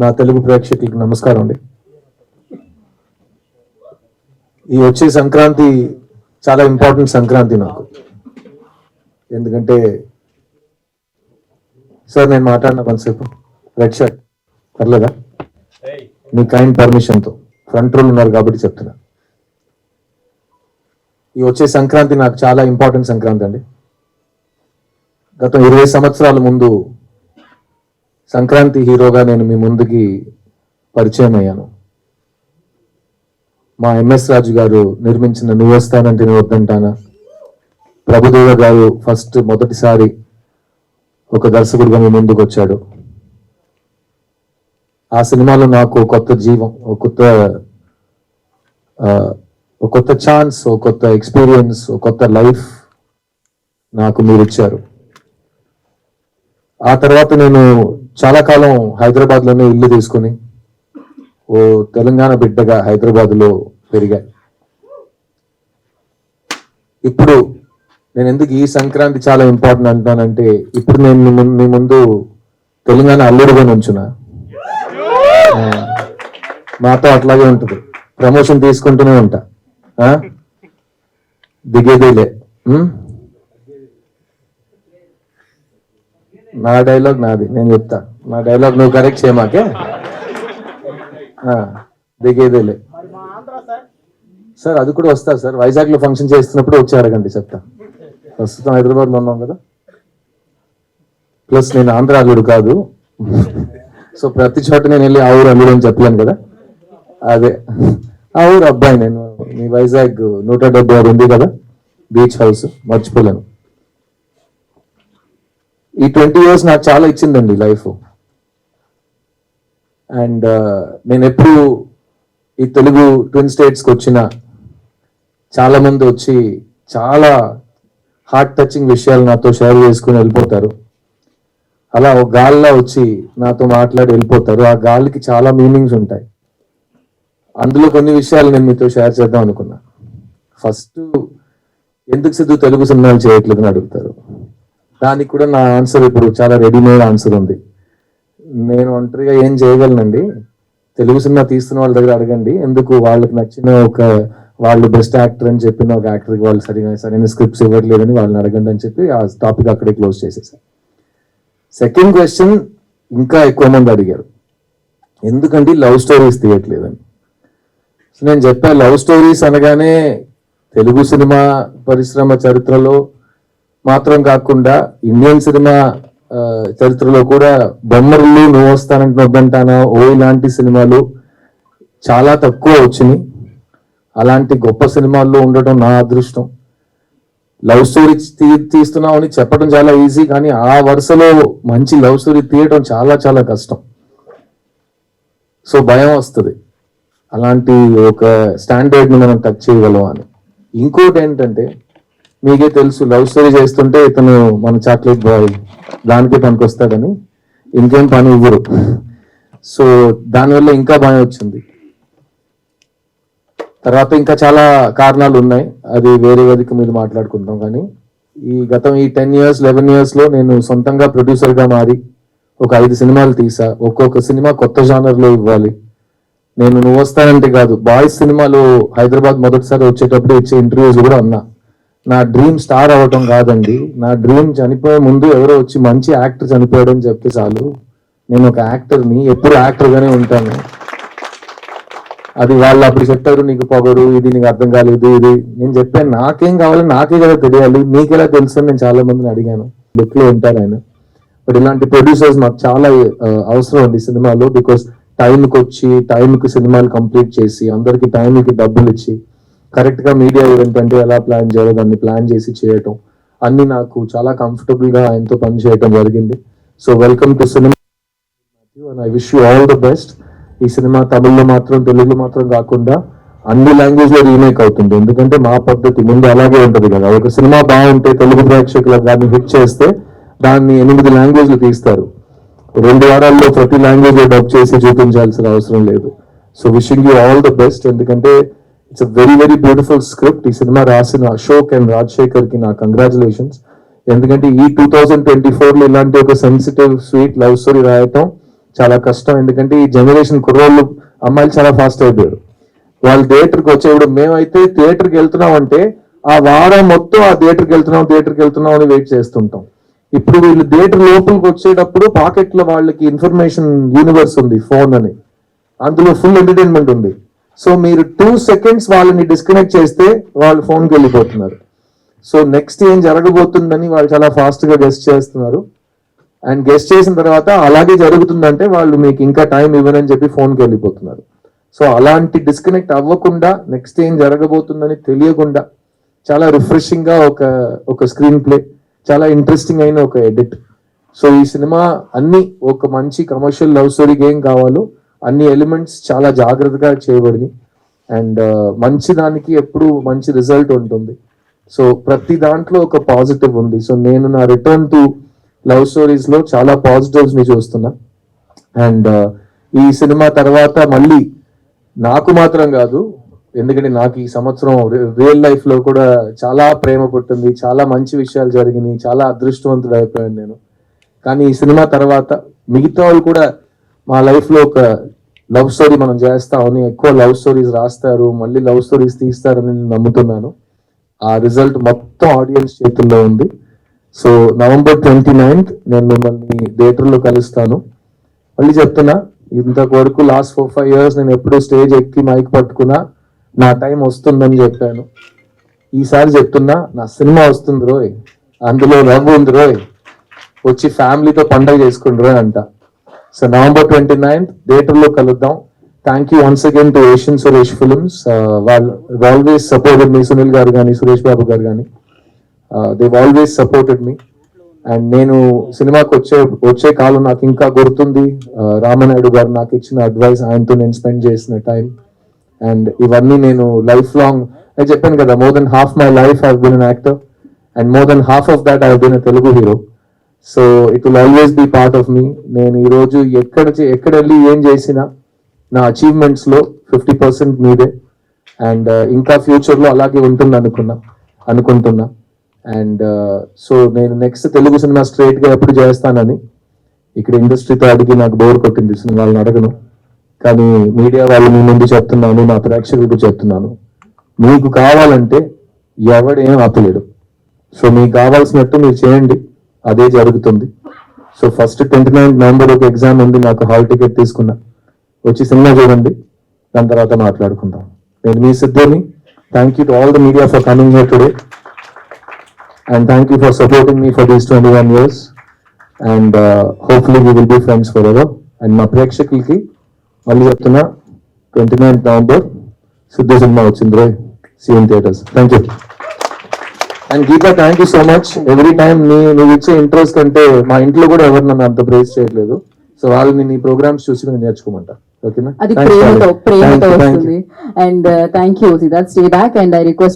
నా తెలుగు ప్రేక్షకులకు నమస్కారం అండి. ఈ వచ్చే సంక్రాంతి చాలా ఇంపార్టెంట్ సంక్రాంతి నాకు. ఎందుకంటే సార్ నేను మాట్లాడిన కొంతసేపు రెడ్ షర్ట్ పర్లేదా? మీ కైండ్ పర్మిషన్తో ఫ్రంట్ రోల్ ఉన్నారు కాబట్టి చెప్తున్నా. ఈ వచ్చే సంక్రాంతి నాకు చాలా ఇంపార్టెంట్ సంక్రాంతి అండి. గత 20 సంవత్సరాల ముందు సంక్రాంతి హీరోగా నేను మీ ముందుకి పరిచయం అయ్యాను. మా ఎంఎస్ రాజు గారు నిర్మించిన నువ్వు వస్తానంటే నేను వద్దంటానా, ప్రభుదేవ గారు మొదటిసారి ఒక దర్శకుడిగా మీ ముందుకు వచ్చాడు. ఆ సినిమాలో నాకు కొత్త జీవం, కొత్త ఛాన్స్, కొత్త ఎక్స్పీరియన్స్, కొత్త లైఫ్ నాకు మీరు ఇచ్చారు. ఆ తర్వాత నేను చాలా కాలం హైదరాబాద్లోనే ఇల్లు తీసుకుని ఓ తెలంగాణ బిడ్డగా హైదరాబాద్లో పెరిగా. ఇప్పుడు నేను ఎందుకు ఈ సంక్రాంతి చాలా ఇంపార్టెంట్ అంటానంటే, ఇప్పుడు నేను మీ ముందు తెలంగాణ అల్లుడుగా నుంచున్నా. మాతో అట్లాగే ఉంటుంది, ప్రమోషన్ తీసుకుంటూనే ఉంటా, దిగేదేలే. నా డైలాగ్ నాది, నేను చెప్తా. నా డైలాగ్ నువ్వు కరెక్ట్ చేయమాకే, దిగేదేలే సార్. అది కూడా వస్తా సార్, వైజాగ్లో ఫంక్షన్ చేస్తున్నప్పుడు వచ్చి అడగండి, చెప్తా. ప్రస్తుతం హైదరాబాద్లో ఉన్నాం కదా. ప్లస్ నేను ఆంధ్ర అల్లుడు కాదు, సో ప్రతి చోట నేను వెళ్ళి ఆ ఊరు అల్లుడు అని చెప్పలేను కదా. అదే ఆ ఊరు అబ్బాయి నేను. మీ వైజాగ్ 176 ఉంది కదా బీచ్ హౌస్, మర్చిపోలేను. ఈ 20 years నాకు చాలా ఇచ్చిందండి లైఫ్. అండ్ నేను ఎప్పుడు ఈ తెలుగు ట్విన్ స్టేట్స్కి వచ్చిన చాలా మంది వచ్చి చాలా హార్ట్ టచింగ్ విషయాలు నాతో షేర్ చేసుకుని వెళ్ళిపోతారు. అలా ఒక గాలిలో వచ్చి నాతో మాట్లాడి వెళ్ళిపోతారు. ఆ గాలికి చాలా మీనింగ్స్ ఉంటాయి. అందులో కొన్ని విషయాలు నేను మీతో షేర్ చేద్దాం అనుకున్నా. ఫస్ట్, ఎందుకు సిద్ధు తెలుగు సినిమాలు చేయట్లేదని అడుగుతారు. దానికి కూడా నా ఆన్సర్ ఇప్పుడు చాలా రెడీమేడ్ ఆన్సర్ ఉంది. నేను ఒంటరిగా ఏం చేయగలనండి, తెలుగు సినిమా తీస్తున్న వాళ్ళ దగ్గర అడగండి. ఎందుకు వాళ్ళకి నచ్చిన వాళ్ళు బెస్ట్ యాక్టర్ అని చెప్పిన ఒక యాక్టర్కి వాళ్ళు సరైన స్క్రిప్ట్స్ ఇవ్వట్లేదని వాళ్ళని అడగండి అని చెప్పి ఆ టాపిక్ అక్కడే క్లోజ్ చేసేసాను. సెకండ్ క్వశ్చన్ ఇంకా ఎక్కువ మంది అడిగారు, ఎందుకంటే లవ్ స్టోరీస్ తీయట్లేదని. సో నేను చెప్పాను, లవ్ స్టోరీస్ అనగానే తెలుగు సినిమా పరిశ్రమ చరిత్రలో మాత్రం కాకుండా ఇండియన్ సినిమా చరిత్రలో కూడా బొమ్మరులు, నువ్వు వస్తానంటే వద్దంటానా, ఓ ఇలాంటి సినిమాలు చాలా తక్కువ వచ్చినాయి. అలాంటి గొప్ప సినిమాల్లో ఉండటం నా అదృష్టం. లవ్ స్టోరీ తీస్తున్నావు అని చెప్పడం చాలా ఈజీ, కానీ ఆ వరుసలో మంచి లవ్ స్టోరీ తీయటం చాలా చాలా కష్టం. సో భయం వస్తుంది, అలాంటి ఒక స్టాండర్డ్ని మనం టచ్ చేయగలం అని. ఇంకోటి ఏంటంటే, మీకే తెలుసు, లవ్ స్టోరీ చేస్తుంటే ఇతను మన చాక్లెట్ బాయ్, దానికే పనికి వస్తాడని ఇంకేం పని ఇవ్వరు. సో దానివల్ల ఇంకా భయం వచ్చింది. తర్వాత ఇంకా చాలా కారణాలు ఉన్నాయి, అది వేరే వేదిక మీద మాట్లాడుకుందాం. కానీ ఈ 10 years 11 years లో నేను సొంతంగా ప్రొడ్యూసర్గా మారి ఒక 5 సినిమాలు తీసా. ఒక్కొక్క సినిమా కొత్త జానర్లో ఇవ్వాలి. నేను నువ్వు వస్తానంటే కాదు, బాయ్స్ సినిమాలో హైదరాబాద్ మొదటిసారి వచ్చేటప్పుడు ఇచ్చే ఇంటర్వ్యూస్ కూడా అన్నా, నా డ్రీమ్ స్టార్ అవ్వటం కాదండి, నా డ్రీమ్ చనిపోయే ముందు ఎవరో వచ్చి మంచి యాక్టర్ చనిపోయాడని చెప్తే చాలు, నేను ఒక యాక్టర్ని, ఎప్పుడు యాక్టర్గానే ఉంటాను. అది వాళ్ళు అప్పుడు చెప్తారు, నీకు పొగరు, ఇది నీకు అర్థం కాలేదు, ఇది. నేను చెప్పాను, నాకేం కావాలి, నాకే కదా తెలియాలి, నీకెలా తెలుసు అని నేను చాలా మందిని అడిగాను. బుక్లో ఉంటారు ఆయన. బట్ ఇలాంటి ప్రొడ్యూసర్స్ మాకు చాలా అవసరం అండి సినిమాలో. బికాస్ టైంకి వచ్చి టైంకి సినిమాలు కంప్లీట్ చేసి అందరికి టైంకి డబ్బులు ఇచ్చి కరెక్ట్గా మీడియా ఈవెంట్ అంటే ఎలా ప్లాన్ చేయాలో దాన్ని ప్లాన్ చేసి చేయటం అన్ని నాకు చాలా కంఫర్టబుల్గా ఆయనతో పని చేయటం జరిగింది. So welcome to cinema and I wish you all the best. ఈ సినిమా తమిళ్లో మాత్రం, తెలుగులో మాత్రం కాకుండా అన్ని లాంగ్వేజ్లో రీమేక్ అవుతుంది. ఎందుకంటే మా పద్ధతి ముందు అలాగే ఉంటుంది కదా, ఒక సినిమా బాగుంటే తెలుగు ప్రేక్షకులకు దాన్ని హిట్ చేస్తే దాన్ని 8 లాంగ్వేజ్లు తీస్తారు. 2 వారాల్లో ప్రతి లాంగ్వేజ్ డబ్ చేసి చూపించాల్సిన అవసరం లేదు. So wishing you all the best. ఎందుకంటే it's a very very beautiful script. ఈ సినిమా రాసిన అశోక్ అండ్ రాజశేఖర్ కి నా కంగ్రాచులేషన్స్. ఎందుకంటే ఈ 2024లో ఇలాంటి ఒక సెన్సిటివ్ స్వీట్ లవ్ స్టోరీ రాయటం చాలా కష్టం. ఎందుకంటే ఈ జనరేషన్ కుర్రోళ్ళు అమ్మాయిలు చాలా ఫాస్ట్ అయిపోయారు. వాళ్ళు థియేటర్కి వచ్చేప్పుడు మేమైతే థియేటర్కి వెళ్తున్నాం అంటే ఆ వారం మొత్తం ఆ థియేటర్కి వెళ్తున్నాం అని వెయిట్ చేస్తుంటాం. ఇప్పుడు వీళ్ళు థియేటర్ లోపలికి వచ్చేటప్పుడు పాకెట్లో వాళ్ళకి ఇన్ఫర్మేషన్ యూనివర్స్ ఉంది, ఫోన్ అని, అందులో ఫుల్ ఎంటర్టైన్మెంట్ ఉంది. సో మీరు 2 seconds వాళ్ళని డిస్కనెక్ట్ చేస్తే వాళ్ళు ఫోన్కి వెళ్ళిపోతున్నారు. సో నెక్స్ట్ ఏం జరగబోతుందని వాళ్ళు చాలా ఫాస్ట్ గా గెస్ట్ చేస్తున్నారు. అండ్ గెస్ట్ చేసిన తర్వాత అలాగే జరుగుతుందంటే వాళ్ళు మీకు ఇంకా టైం ఇవ్వనని చెప్పి ఫోన్కి వెళ్ళిపోతున్నారు. సో అలాంటి డిస్కనెక్ట్ అవ్వకుండా, నెక్స్ట్ ఏం జరగబోతుందని తెలియకుండా చాలా రిఫ్రెషింగ్ గా ఒక స్క్రీన్ ప్లే, చాలా ఇంట్రెస్టింగ్ అయిన ఒక ఎడిట్. సో ఈ సినిమా అన్ని ఒక మంచి కమర్షియల్ లవ్ స్టోరీకి ఏం కావాలో అన్ని ఎలిమెంట్స్ చాలా జాగ్రత్తగా చేయబడింది. అండ్ మంచి దానికి ఎప్పుడు మంచి రిజల్ట్ ఉంటుంది. సో ప్రతి దాంట్లో ఒక పాజిటివ్ ఉంది. సో నేను నా రిటర్న్ టు లవ్ స్టోరీస్ లో చాలా పాజిటివ్స్ ని చూస్తున్నా. అండ్ ఈ సినిమా తర్వాత మళ్ళీ నాకు మాత్రం కాదు, ఎందుకంటే నాకు ఈ సంవత్సరం రియల్ లైఫ్ లో కూడా చాలా ప్రేమ పుట్టింది, చాలా మంచి విషయాలు జరిగినాయి, చాలా అదృష్టవంతుడు అయిపోయాను నేను. కానీ ఈ సినిమా తర్వాత మిగతా వాళ్ళు కూడా మా లైఫ్ లో ఒక లవ్ స్టోరీ మనం చేస్తామని, ఎక్కువ లవ్ స్టోరీస్ రాస్తారు, మళ్ళీ లవ్ స్టోరీస్ తీస్తారని నేను నమ్ముతున్నాను. ఆ రిజల్ట్ మొత్తం ఆడియన్స్ చేతుల్లో ఉంది. సో November 29th నేను మిమ్మల్ని థియేటర్లో కలుస్తాను. మళ్ళీ చెప్తున్నా, ఇంతవరకు లాస్ట్ 4-5 years నేను ఎప్పుడూ స్టేజ్ ఎక్కి మైక్ పట్టుకున్నా నా టైం వస్తుందని చెప్పాను. ఈసారి చెప్తున్నా, నా సినిమా వస్తుంది రోయ్, అందులో లవ్ ఉంది రోయ్, వచ్చి ఫ్యామిలీతో పండగ చేసుకుని రోయ్ అంట. సో November 29th థియేటర్లో కలుద్దాం. Thank you once again to Asian Suresh Films. వాళ్ళు always supported me, Sunil garu కానీ సురేష్ బాబు గారు కానీ, Dev always supported me. And నేను సినిమాకి వచ్చే కాలం నాకు ఇంకా గుర్తుంది. రామనాయుడు గారు నాకు ఇచ్చిన అడ్వైస్, ఆయనతో నేను స్పెండ్ చేసిన టైం, అండ్ ఇవన్నీ నేను లైఫ్ లాంగ్, నేను చెప్పాను కదా, more than half my life I have been an actor and more than half of that I have been a Telugu hero. So it will always be part of me. నేను ఈరోజు ఎక్కడ వెళ్ళి ఏం చేసినా నా అచీవ్మెంట్స్ లో 50% మీదే. అండ్ ఇంకా ఫ్యూచర్ లో అలాగే ఉంటుంది అనుకుంటున్నా. అండ్ సో నేను నెక్స్ట్ తెలుగు సినిమా స్ట్రైట్ గా ఎప్పుడు చేస్తానని ఇక్కడ ఇండస్ట్రీతో అడిగి నాకు బోర్ కొట్టింది, సినిమాలను అడగను. కానీ మీడియా వాళ్ళు మీ ముందు చెప్తున్నాను, నా ప్రేక్షకులకు చెప్తున్నాను, మీకు కావాలంటే ఎవడేం ఆపలేడు. సో మీకు కావాల్సినట్టు మీరు చేయండి, అదే జరుగుతుంది. సో ఫస్ట్ 29th November ఒక ఎగ్జామ్ ఉంది, నాకు హాల్ టికెట్ తీసుకున్నా, వచ్చి సినిమా చూడండి, దాని తర్వాత మాట్లాడుకుందాం. నేను మీ సిద్ధుని. Thank you to all the media for coming here today and thank you for supporting me for these 21 years and hopefully we will be friends forever. And మా ప్రేక్షకులకి మళ్ళీ చెప్తున్నా, 29th November సిద్ధు సినిమా వచ్చింది రోయ్, see in theatres. Thank you. And Geetha, thank you so much. Every time నువ్వు ఇచ్చే interest కంటే మా ఇంట్లో కూడా ఎవరు నన్ను అంత ప్రేస్ చేయట్లేదు. సో వాళ్ళని నీ ప్రోగ్రామ్స్ చూసి నేను నేర్చుకోమంటా. ఓకేనా? అది ప్రేమతో వస్తుంది. And thank you Siddharth. Stay back and I request